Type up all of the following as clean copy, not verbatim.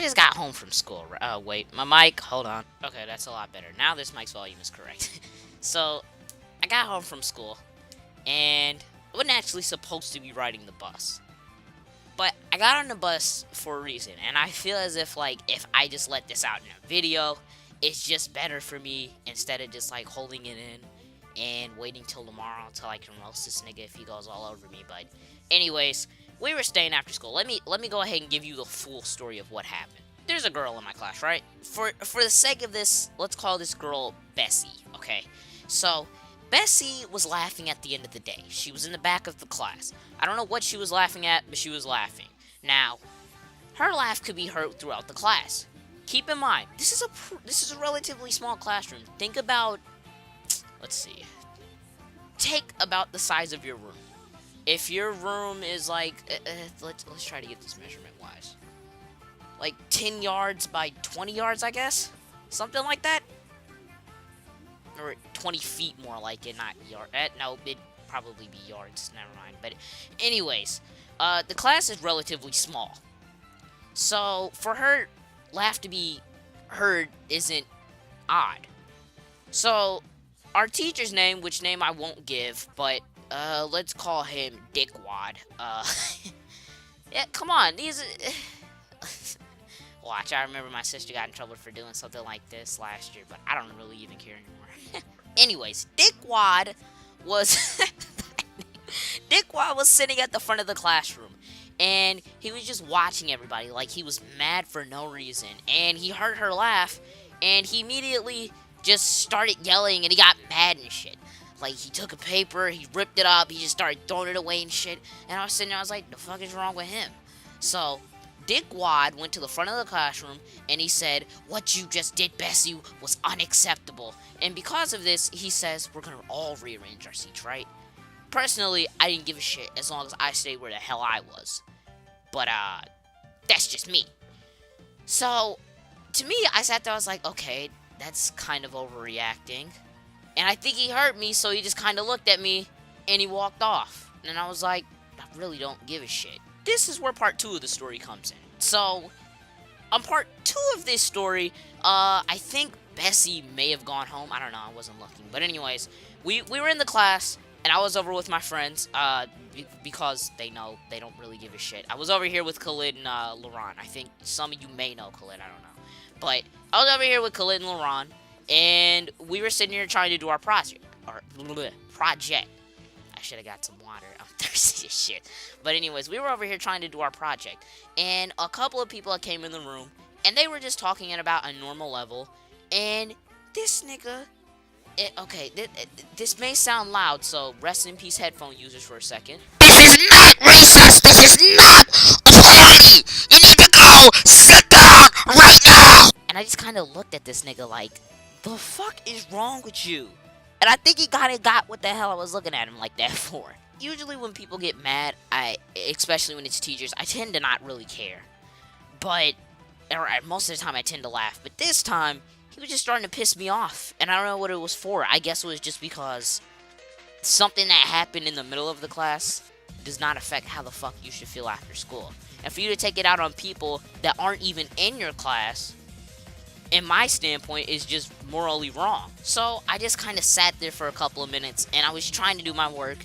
just got home from school. Wait, my mic, hold on. Okay, that's a lot better. Now this mic's volume is correct. So, I got home from school, and I wasn't actually supposed to be riding the bus. But I got on the bus for a reason, and I feel as if, like, if I just let this out in a video, it's just better for me instead of just, like, holding it in and waiting till tomorrow till I can roast this nigga if he goes all over me. But anyways, we were staying after school. Let me go ahead and give you the full story of what happened. There's a girl in my class, right? For the sake of this, let's call this girl Bessie, okay? So, Bessie was laughing at the end of the day. She was in the back of the class. I don't know what she was laughing at, but she was laughing. Now, her laugh could be heard throughout the class. Keep in mind, this is a relatively small classroom. Think about, let's see, take about the size of your room. If your room is like, let's try to get this measurement wise, like 10 yards by 20 yards, I guess, something like that. Or 20 feet more like it, not yard. No, it'd probably be yards. Never mind. But anyways, the class is relatively small. So for her laugh to be heard isn't odd. So our teacher's name, which name I won't give, but let's call him Dickwad. Yeah, come on. These. Watch, I remember my sister got in trouble for doing something like this last year, but I don't really even care anymore. Anyways, Dickwad was Dickwad was sitting at the front of the classroom, and he was just watching everybody like he was mad for no reason. And he heard her laugh, and he immediately just started yelling, and he got mad and shit. Like, he took a paper, he ripped it up, he just started throwing it away and shit. And I was sitting there, I was like, the fuck is wrong with him? So Dickwad went to the front of the classroom and he said, "What you just did, Bessie, was unacceptable." And because of this, he says, we're gonna all rearrange our seats, right? Personally, I didn't give a shit as long as I stayed where the hell I was. But, that's just me. So, to me, I sat there, I was like, okay, that's kind of overreacting. And I think he heard me, so he just kind of looked at me and he walked off. And I was like, I really don't give a shit. This is where part 2 of the story comes in. So, on part 2 of this story, I think Bessie may have gone home. I don't know, I wasn't looking. But anyways, we were in the class, and I was over with my friends, because they know they don't really give a shit. I was over here with Khalid and Laurent. I think some of you may know Khalid, I don't know. But I was over here with Khalid and Laurent, and we were sitting here trying to do our project. I should have got some water. I'm thirsty as shit. But anyways, we were over here trying to do our project. And a couple of people came in the room. And they were just talking at about a normal level. And this nigga... this may sound loud, so rest in peace headphone users for a second. This is not racist. This is not authority. You need to go sit down right now. And I just kind of looked at this nigga like, the fuck is wrong with you? And I think he kind of got what the hell I was looking at him like that for. Usually when people get mad, especially when it's teachers, I tend to not really care. But, most of the time I tend to laugh. But this time, he was just starting to piss me off. And I don't know what it was for. I guess it was just because something that happened in the middle of the class does not affect how the fuck you should feel after school. And for you to take it out on people that aren't even in your class, in my standpoint, is just morally wrong. So I just kind of sat there for a couple of minutes, and I was trying to do my work,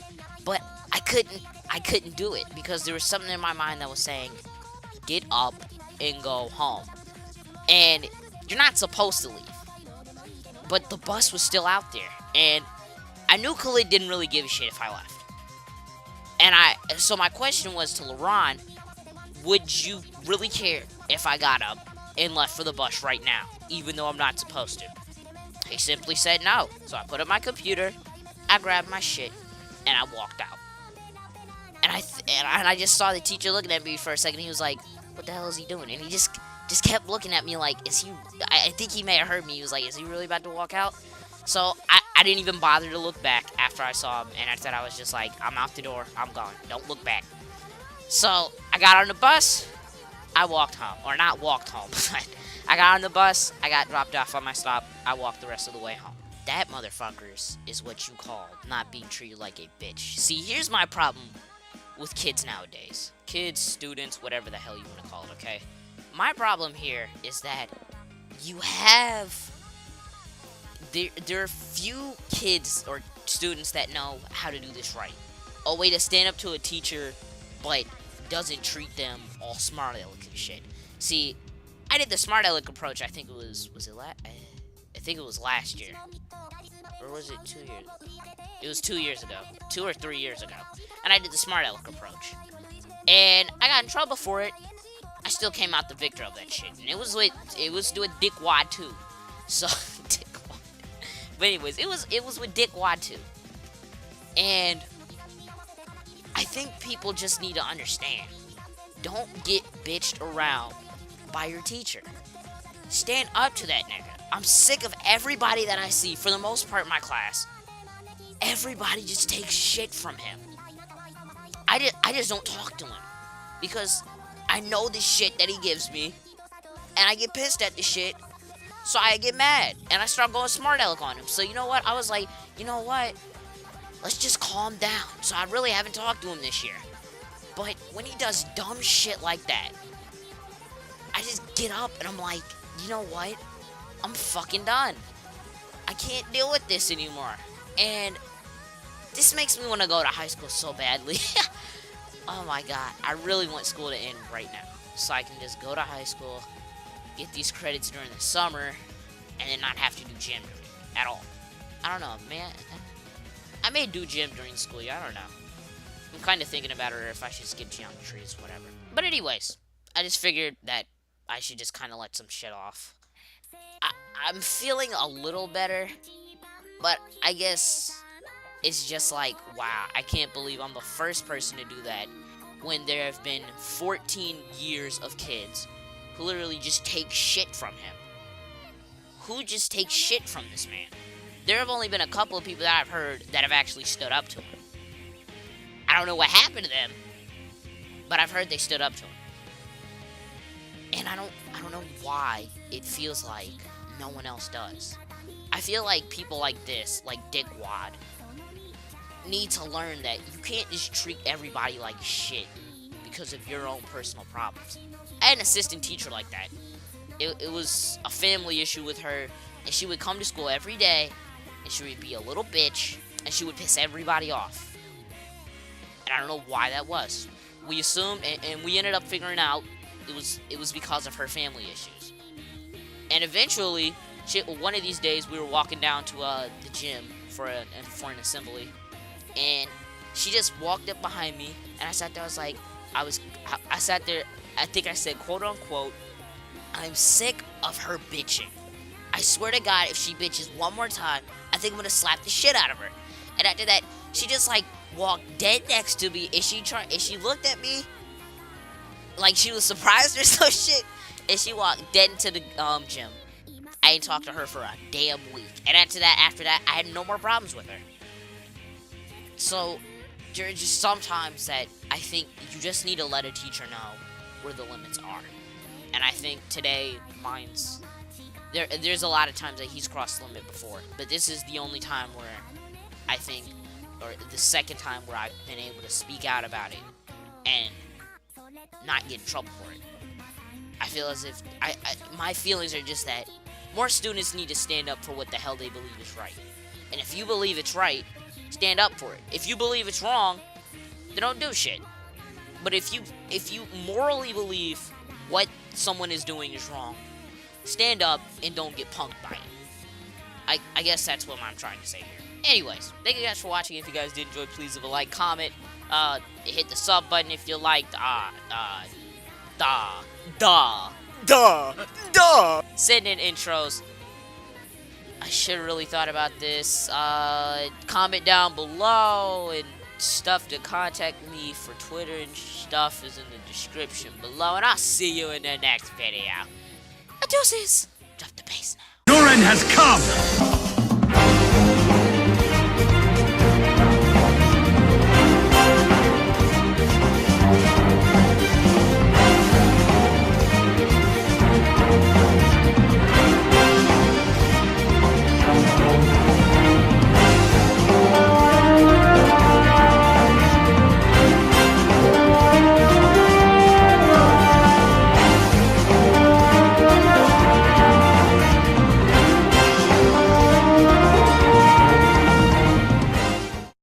but I couldn't do it because there was something in my mind that was saying, get up and go home. And you're not supposed to leave. But the bus was still out there, and I knew Khalid didn't really give a shit if I left. And so my question was to Laurent, would you really care if I got up and left for the bus right now, even though I'm not supposed to? He simply said no. So I put up my computer, I grabbed my shit, and I walked out. And I just saw the teacher looking at me for a second. He was like, what the hell is he doing? And he just kept looking at me like, is he... I think he may have heard me. He was like, is he really about to walk out? So I didn't even bother to look back after I saw him. And I said, I was just like, I'm out the door. I'm gone. Don't look back. So I got on the bus. I walked home. Or not walked home, but I got on the bus. I got dropped off on my stop. I walked the rest of the way home. That, motherfuckers, is what you call not being treated like a bitch. See, here's my problem with kids nowadays. Kids, students, whatever the hell you want to call it, okay? my problem here is that you have there are few kids or students that know how to do this right. A way to stand up to a teacher, but doesn't treat them all smart aleck and shit. See, I did the smart aleck approach. I think it was I think it was last year, or was it 2 years? It was 2 years ago, 2 or 3 years ago, and I did the smart aleck approach, and I got in trouble for it. I still came out the victor of that shit, and it was with Dickwad too. So Dickwad. But anyways, it was with Dickwad too, and I think people just need to understand. Don't get bitched around by your teacher. Stand up to that nigga. I'm sick of everybody that I see, for the most part in my class. Everybody just takes shit from him. I just don't talk to him. Because I know the shit that he gives me. And I get pissed at the shit. So I get mad. And I start going smart aleck on him. So you know what? I was like, you know what? Let's just calm down. So I really haven't talked to him this year. But when he does dumb shit like that, I just get up and I'm like, you know what? I'm fucking done. I can't deal with this anymore. And this makes me want to go to high school so badly. Oh my god. I really want school to end right now. So I can just go to high school, get these credits during the summer, and then not have to do gym at all. I don't know, man. I may do gym during the school year. I don't know. I'm kind of thinking about it, or if I should skip geometries, whatever. But anyways, I just figured that I should just kind of let some shit off. I'm feeling a little better, but I guess it's just like, wow, I can't believe I'm the first person to do that when there have been 14 years of kids who literally just take shit from him. Who just takes shit from this man? There have only been a couple of people that I've heard that have actually stood up to him. I don't know what happened to them, but I've heard they stood up to him. And I don't know why it feels like no one else does. I feel like people like this, like Dickwad, need to learn that you can't just treat everybody like shit because of your own personal problems. I had an assistant teacher like that. It was a family issue with her, and she would come to school every day, and she would be a little bitch, and she would piss everybody off. And I don't know why that was. We assumed, and we ended up figuring out it was because of her family issues. And eventually, one of these days, we were walking down to the gym for an assembly, and she just walked up behind me, and I sat there. I was like, I sat there. I think I said, quote unquote, I'm sick of her bitching. I swear to God, if she bitches one more time, I think I'm gonna slap the shit out of her. And after that, she just like walked dead next to me, and she looked at me like she was surprised or some shit, and she walked dead into the gym. I ain't talked to her for a damn week. And after that, I had no more problems with her. So, there are just sometimes that I think you just need to let a teacher know where the limits are. And I think today, there's a lot of times that he's crossed the limit before. But this is the only time where I think, or the second time where I've been able to speak out about it and not get in trouble for it. I feel as if, my feelings are just that more students need to stand up for what the hell they believe is right. And if you believe it's right, stand up for it. If you believe it's wrong, then don't do shit. But if you morally believe what someone is doing is wrong, stand up and don't get punked by it. I guess that's what I'm trying to say here. Anyways, thank you guys for watching. If you guys did enjoy, please leave a like, comment, hit the sub button if you liked. Send in intros. I should have really thought about this. Comment down below, and stuff to contact me for Twitter and stuff is in the description below. And I'll see you in the next video. Deuces. Drop the bass now. Your end has come!